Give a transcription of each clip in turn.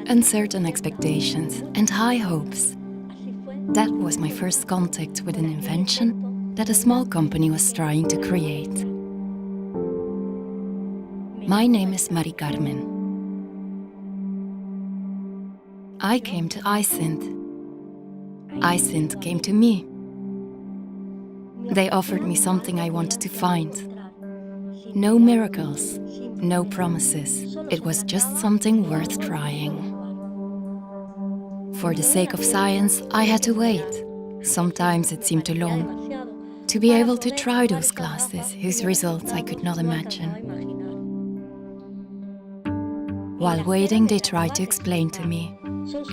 uncertain expectations and high hopes. That was my first contact with an invention that a small company was trying to create. My name is Maricarmen. I came to Eyesynth. Eyesynth came to me. They offered me something I wanted to find. No miracles, no promises. It was just something worth trying. For the sake of science, I had to wait. Sometimes it seemed too long, to be able to try those glasses whose results I could not imagine. While waiting, they tried to explain to me.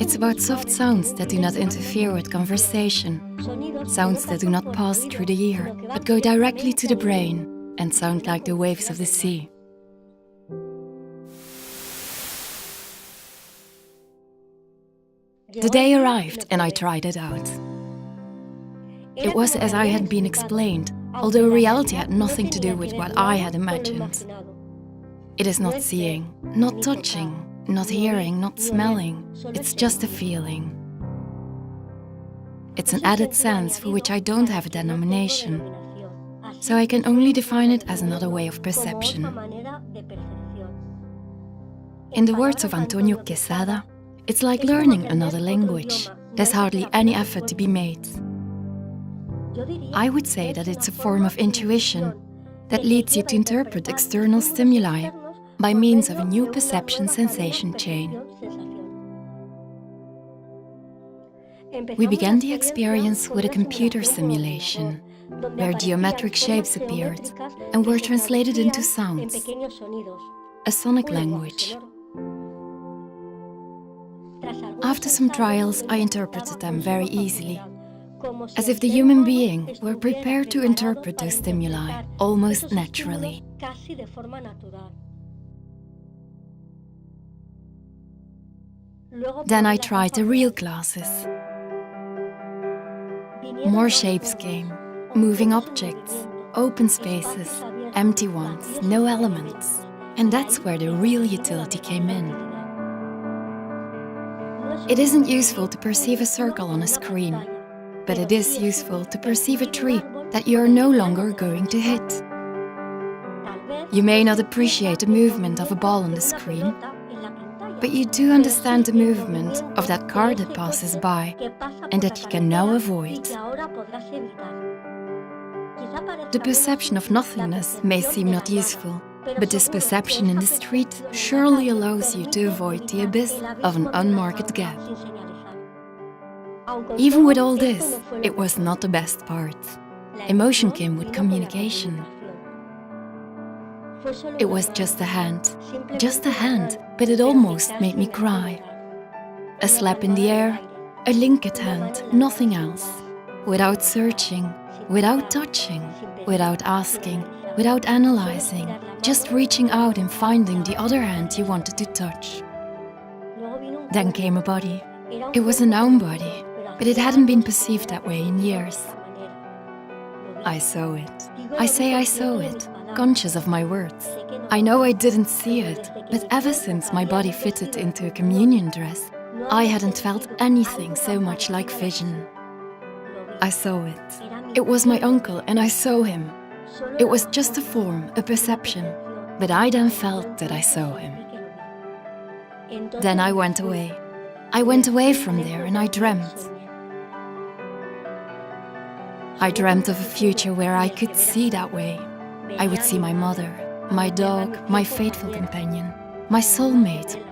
It's about soft sounds that do not interfere with conversation. Sounds that do not pass through the ear, but go directly to the brain and sound like the waves of the sea. The day arrived and I tried it out. It was as I had been explained, although reality had nothing to do with what I had imagined. It is not seeing, not touching, not hearing, not smelling. It's just a feeling. It's an added sense for which I don't have a denomination, so I can only define it as another way of perception. In the words of Antonio Quesada, it's like learning another language. There's hardly any effort to be made. I would say that it's a form of intuition that leads you to interpret external stimuli by means of a new perception sensation chain. We began the experience with a computer simulation, where geometric shapes appeared and were translated into sounds, a sonic language. After some trials, I interpreted them very easily, as if the human being were prepared to interpret those stimuli almost naturally. Then I tried the real glasses. More shapes came, moving objects, open spaces, empty ones, no elements. And that's where the real utility came in. It isn't useful to perceive a circle on a screen, but it is useful to perceive a tree that you are no longer going to hit. You may not appreciate the movement of a ball on the screen, but you do understand the movement of that car that passes by and that you can now avoid. The perception of nothingness may seem not useful, but this perception in the street surely allows you to avoid the abyss of an unmarked gap. Even with all this, it was not the best part. Emotion came with communication. It was just a hand, but it almost made me cry. A slap in the air, a linked hand, nothing else. Without searching, without touching, without asking, without analyzing, just reaching out and finding the other hand you wanted to touch. Then came a body. It was a known body, but it hadn't been perceived that way in years. I saw it. I say I saw it, conscious of my words. I know I didn't see it, but ever since my body fitted into a communion dress, I hadn't felt anything so much like vision. I saw it. It was my uncle and I saw him. It was just a form, a perception, but I then felt that I saw him. Then I went away. I went away from there and I dreamt. I dreamt of a future where I could see that way. I would see my mother, my dog, my faithful companion, my soulmate,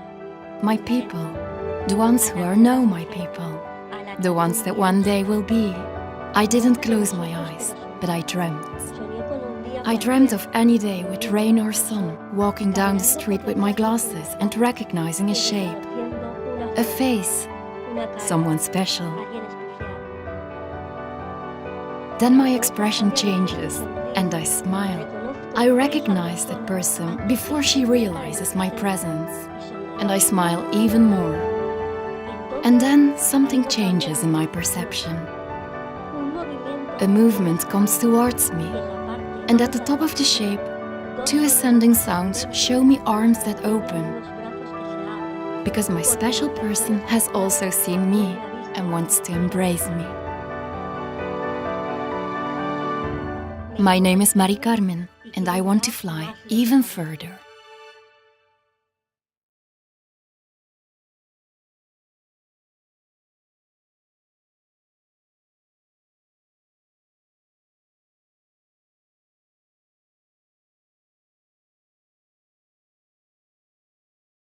my people, the ones who are now my people, the ones that one day will be. I didn't close my eyes, but I dreamt. I dreamt of any day with rain or sun, walking down the street with my glasses and recognizing a shape, a face, someone special. Then my expression changes and I smile. I recognize that person before she realizes my presence, and I smile even more. And then something changes in my perception. A movement comes towards me, and at the top of the shape, two ascending sounds show me arms that open. because my special person has also seen me and wants to embrace me. My name is Maricarmen, and I want to fly even further.